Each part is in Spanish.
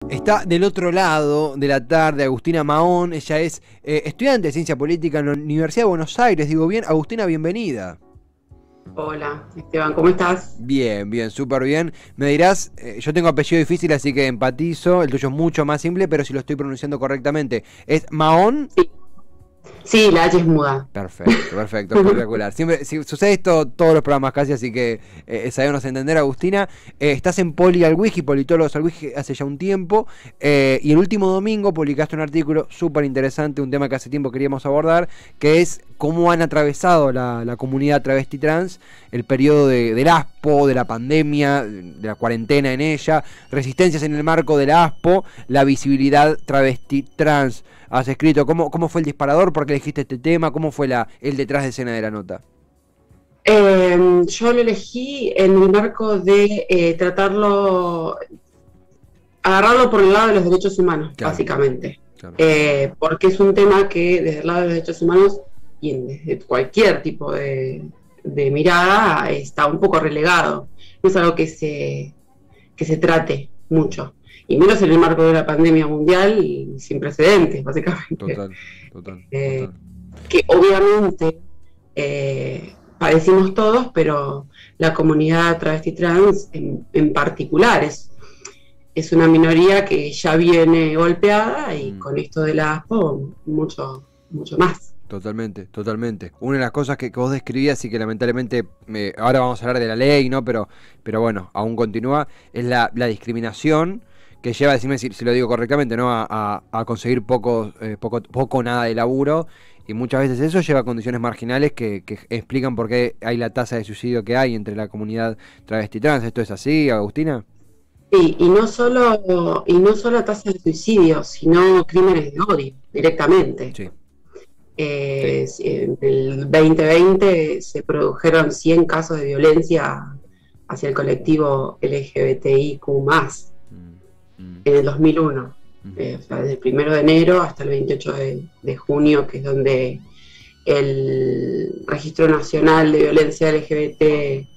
Está del otro lado de la tarde Agustina Mahón. Ella es estudiante de Ciencia Política en la Universidad de Buenos Aires. Digo bien, Agustina, bienvenida. Hola, Esteban, ¿cómo estás? Bien, bien, súper bien. Me dirás, yo tengo apellido difícil, así que empatizo. El tuyo es mucho más simple, pero si lo estoy pronunciando correctamente. ¿Es Mahón? Sí, sí, la H es muda. Perfecto, perfecto, espectacular. Siempre, sucede esto todos los programas casi, así que sabemos entender, Agustina. Estás en Poli al Wiki, Politólogos al Wiki hace ya un tiempo, y el último domingo publicaste un artículo súper interesante, un tema que hace tiempo queríamos abordar, que es cómo han atravesado la comunidad travesti trans el periodo del ASPO, de la pandemia, de la cuarentena en ella, resistencias en el marco del ASPO, la visibilidad travesti trans. Has escrito cómo fue el disparador, por qué elegiste este tema, cómo fue el detrás de escena de la nota. Yo lo elegí en el marco de agarrarlo por el lado de los derechos humanos, claro, básicamente. Claro. Porque es un tema que desde el lado de los derechos humanos y desde cualquier tipo de mirada está un poco relegado. No es algo que se trate mucho. Y menos en el marco de una pandemia mundial sin precedentes, básicamente. Total. Que obviamente padecimos todos, pero la comunidad travesti trans en particular es una minoría que ya viene golpeada y con esto de la ASPO mucho más. Totalmente. Una de las cosas que vos describías y que lamentablemente, ahora vamos a hablar de la ley, ¿no? Pero bueno, aún continúa, es la discriminación que lleva, decime si lo digo correctamente, ¿no? A conseguir poco o nada de laburo, y muchas veces eso lleva a condiciones marginales que explican por qué hay la tasa de suicidio que hay entre la comunidad travesti trans. ¿Esto es así, Agustina? Sí, y no solo tasa de suicidio, sino crímenes de odio, directamente. Sí. En el 2020 se produjeron 100 casos de violencia hacia el colectivo LGBTIQ+, en el 2001. O sea, desde el 1 de enero hasta el 28 de junio, que es donde el Registro Nacional de Violencia LGBTQ+,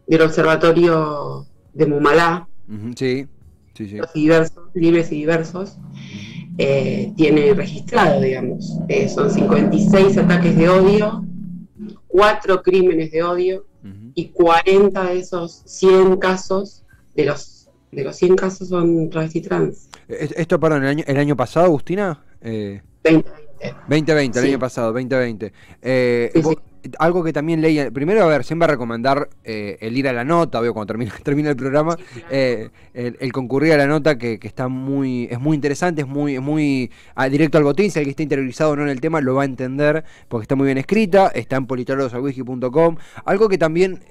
del Observatorio de Mumalá, sí. Los libres y diversos, tiene registrado, digamos. Son 56 ataques de odio, 4 crímenes de odio, y 40 de esos 100 casos, de los 100 casos son travesti trans. Esto, perdón, el año pasado, Agustina? 2020, sí. El año pasado, 2020. Sí. Algo que también leí, primero, a ver, siempre recomendar el ir a la nota, veo cuando termina el programa, sí, claro. el concurrir a la nota, que es muy interesante, es muy directo al botín. Si alguien está interiorizado o no en el tema lo va a entender, porque está muy bien escrita, está en politologosalwiki.com. Algo que también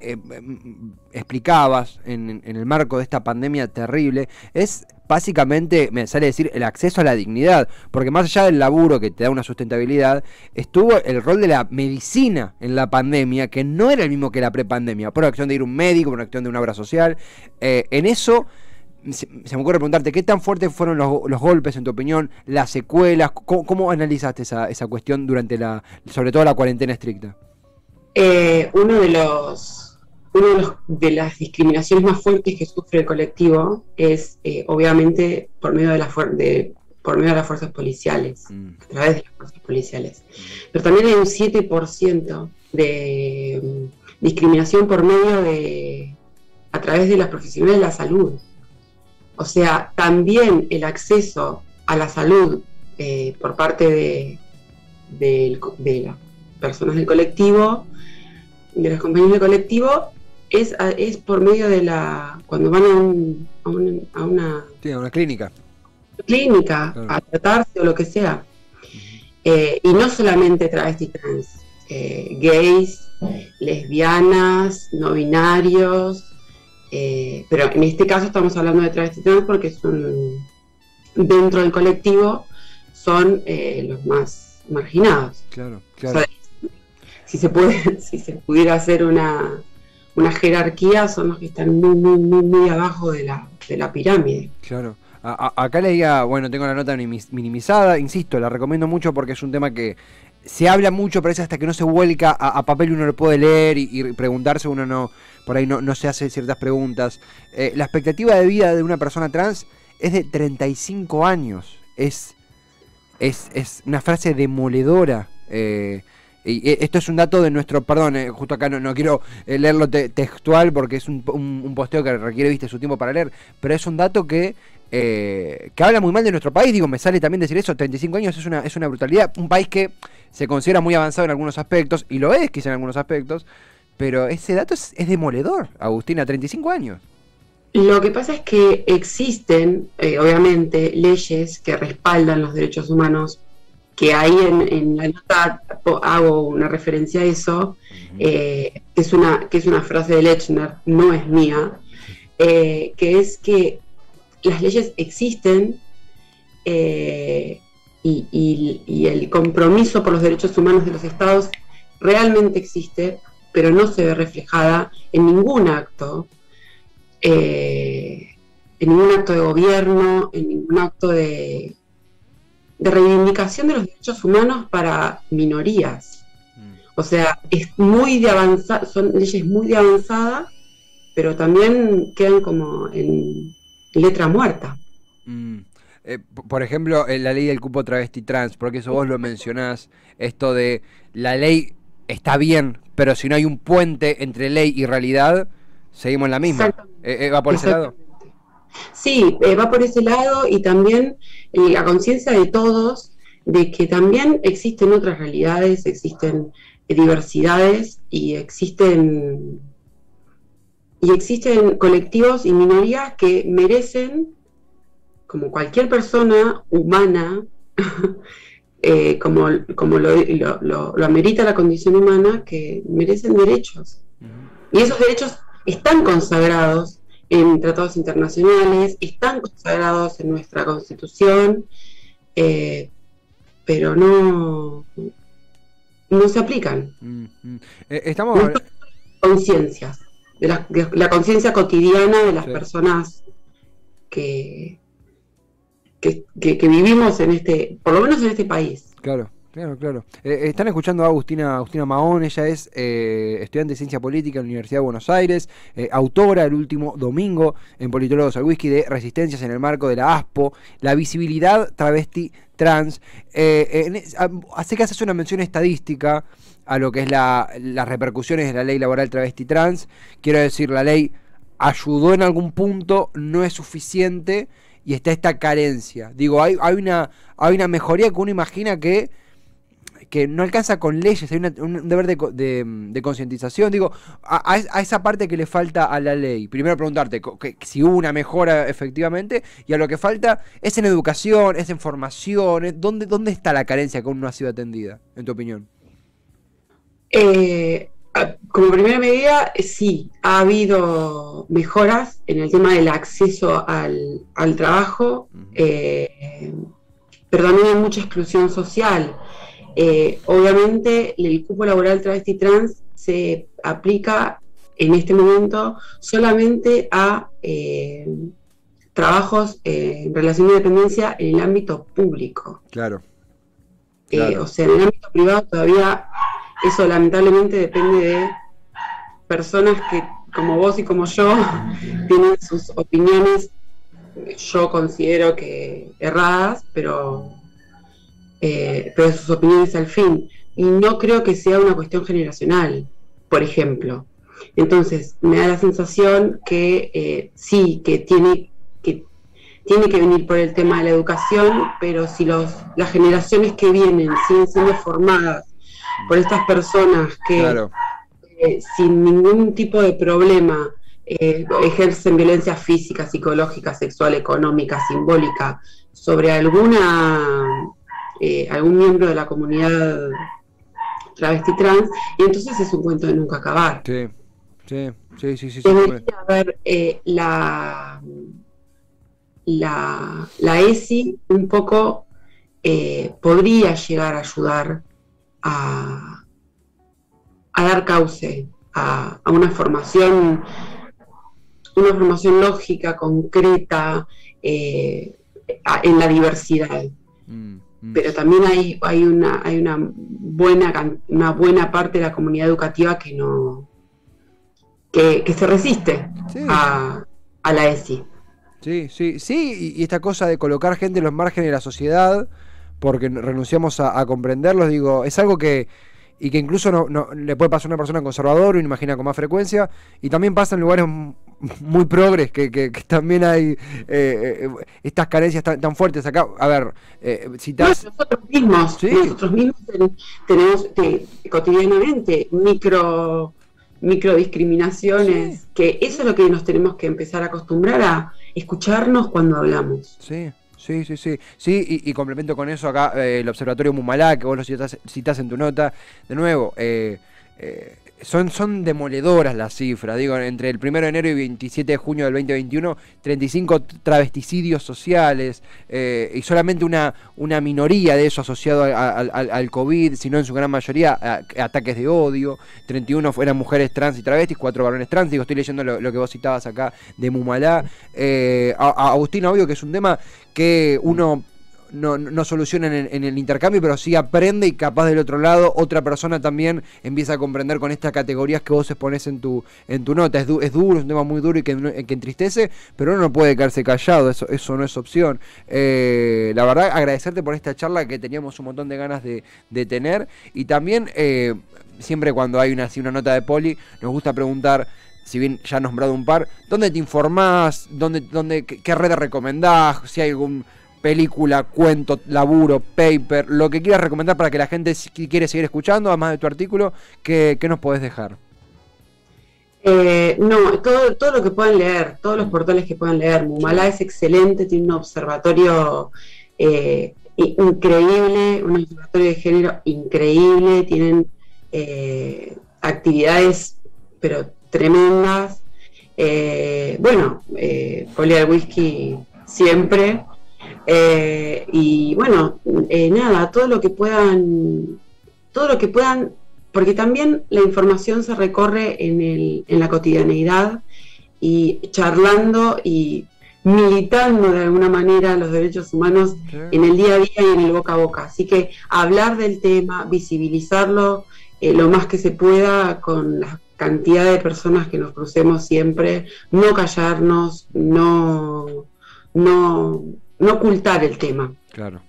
explicabas en el marco de esta pandemia terrible es básicamente, me sale decir, el acceso a la dignidad, porque más allá del laburo que te da una sustentabilidad, estuvo el rol de la medicina en la pandemia, que no era el mismo que la prepandemia, por acción de ir a un médico, por acción de una obra social. En eso se me ocurre preguntarte, ¿qué tan fuertes fueron los golpes, en tu opinión, las secuelas? ¿Cómo analizaste esa cuestión durante sobre todo la cuarentena estricta? Uno de las discriminaciones más fuertes que sufre el colectivo es obviamente por medio de las fuerzas policiales, a través de las fuerzas policiales. Pero también hay un 7% de discriminación por medio a través de los profesionales de la salud. O sea, también el acceso a la salud por parte de las personas del colectivo, de los compañeros del colectivo, es por medio de cuando van a una clínica, claro, a tratarse o lo que sea. Y no solamente travesti trans, gays, lesbianas, no binarios, pero en este caso estamos hablando de travesti trans porque son, dentro del colectivo, son los más marginados. Claro. O sea, si se pudiera hacer una jerarquía, son los que están muy abajo de la pirámide. Claro. Acá leía, bueno, tengo la nota minimizada, insisto, la recomiendo mucho porque es un tema que se habla mucho, pero es hasta que no se vuelca a papel y uno lo puede leer y preguntarse, uno no, por ahí no se hace ciertas preguntas. La expectativa de vida de una persona trans es de 35 años. Es una frase demoledora. Y esto es un dato de nuestro, perdón, justo acá no quiero leerlo textual porque es un posteo que requiere, viste, su tiempo para leer, pero es un dato que habla muy mal de nuestro país. Digo, me sale también decir eso, 35 años es una brutalidad. Un país que se considera muy avanzado en algunos aspectos, y lo es quizá en algunos aspectos, pero ese dato es demoledor, Agustina, 35 años. Lo que pasa es que existen, obviamente, leyes que respaldan los derechos humanos, que ahí en la nota hago una referencia a eso, que es una frase de Lechner, no es mía, que es que las leyes existen y el compromiso por los derechos humanos de los estados realmente existe, pero no se ve reflejada en ningún acto, de gobierno, en ningún acto de reivindicación de los derechos humanos para minorías. O sea, es muy de avanzada, son leyes muy de avanzada, pero también quedan como en letra muerta. Por ejemplo, la ley del cupo travesti trans, porque eso vos lo mencionás, esto de la ley está bien, pero si no hay un puente entre ley y realidad, seguimos en la misma. ¿Va por ese lado? Sí, va por ese lado, y también la conciencia de todos de que también existen otras realidades, existen diversidades y existen colectivos y minorías que merecen, como cualquier persona humana, como lo amerita la condición humana, que merecen derechos. Y esos derechos están consagrados en tratados internacionales, están consagrados en nuestra Constitución, pero no se aplican. Estamos conciencias, de la conciencia cotidiana de las personas que vivimos por lo menos en este país. Claro. Están escuchando a Agustina Mahón. Ella es estudiante de Ciencia Política en la Universidad de Buenos Aires, autora el último domingo en Politólogos al Whisky de Resistencias en el marco de la ASPO, la visibilidad travesti trans. Hace que haces una mención estadística a lo que es las repercusiones de la ley laboral travesti trans. Quiero decir, la ley ayudó en algún punto, no es suficiente y está esta carencia. Digo, hay una mejoría que uno imagina que no alcanza con leyes, hay un deber de concientización. Digo, a esa parte que le falta a la ley. Primero preguntarte si hubo una mejora efectivamente, y a lo que falta es en educación, es en formación. ¿Dónde está la carencia que aún no ha sido atendida, en tu opinión? Como primera medida, sí, ha habido mejoras en el tema del acceso al trabajo, pero también hay mucha exclusión social. Obviamente el cupo laboral travesti trans se aplica en este momento solamente a trabajos en relación de dependencia en el ámbito público. Claro. O sea, en el ámbito privado todavía eso lamentablemente depende de personas que, como vos y como yo, tienen sus opiniones, yo considero que erradas, pero sus opiniones al fin. Y no creo que sea una cuestión generacional, por ejemplo. Entonces, me da la sensación que sí, que tiene que venir por el tema de la educación, pero si las generaciones que vienen siguen siendo formadas por estas personas que claro, sin ningún tipo de problema ejercen violencia física, psicológica, sexual, económica, simbólica sobre algún miembro de la comunidad travesti trans, y entonces es un cuento de nunca acabar. Sí. Debería haber la ESI un poco podría llegar a ayudar a dar cauce a una formación lógica, concreta, en la diversidad. pero también hay una buena parte de la comunidad educativa que no que se resiste a la ESI. Sí, y esta cosa de colocar gente en los márgenes de la sociedad porque renunciamos a comprenderlos, digo, es algo que incluso no le puede pasar a una persona conservadora, uno imagina con más frecuencia, y también pasa en lugares muy progres, que también hay estas carencias tan fuertes acá. A ver, citas... Nosotros mismos tenemos cotidianamente microdiscriminaciones, que eso es lo que nos tenemos que empezar a acostumbrar a escucharnos cuando hablamos. Sí, y complemento con eso acá el Observatorio Mumalá, que vos lo citás en tu nota, de nuevo, son demoledoras las cifras, digo, entre el 1 de enero y 27 de junio del 2021, 35 travesticidios sociales, y solamente una minoría de eso asociado al COVID, sino en su gran mayoría ataques de odio. 31 eran mujeres trans y travestis, 4 varones trans. Digo, estoy leyendo lo que vos citabas acá de Mumalá. Agustín, obvio que es un tema que uno no soluciona en el intercambio, pero sí aprende, y capaz del otro lado otra persona también empieza a comprender con estas categorías que vos exponés en tu nota. Es duro, es un tema muy duro y que entristece, pero uno no puede quedarse callado, eso no es opción. La verdad, agradecerte por esta charla que teníamos un montón de ganas de tener, y también siempre cuando hay una nota de Poli, nos gusta preguntar, si bien ya has nombrado un par, ¿dónde te informás? ¿Qué redes recomendás? Si hay algún película, cuento, laburo, paper, lo que quieras recomendar para que la gente, si quiere seguir escuchando, además de tu artículo, ¿qué nos podés dejar? Todo lo que puedan leer, todos los portales que puedan leer. Mumalá es excelente, tiene un observatorio increíble, un observatorio de género increíble, tienen actividades pero tremendas. Poli al Whisky siempre. Y bueno, nada, todo lo que puedan, porque también la información se recorre en la cotidianeidad, y charlando y militando de alguna manera los derechos humanos en el día a día y en el boca a boca. Así que hablar del tema, visibilizarlo lo más que se pueda con la cantidad de personas que nos crucemos siempre, no callarnos, no ocultar el tema. Claro,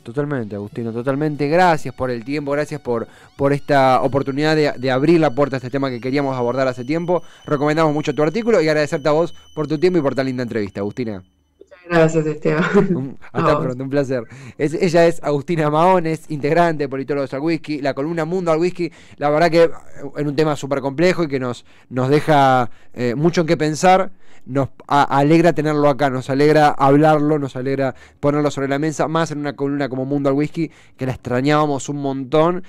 totalmente, Agustino, totalmente. Gracias por el tiempo, gracias por esta oportunidad de abrir la puerta a este tema que queríamos abordar hace tiempo. Recomendamos mucho tu artículo y agradecerte a vos por tu tiempo y por tan linda entrevista, Agustina. Muchas gracias, Esteban. Hasta pronto, un placer. Ella es Agustina Mahones, integrante de Politólogos al Whisky, la columna Mundo al Whisky. La verdad que en un tema súper complejo y que nos deja mucho en qué pensar. Nos alegra tenerlo acá, nos alegra hablarlo, nos alegra ponerlo sobre la mesa, más en una columna como Mundo al Whisky, que la extrañábamos un montón,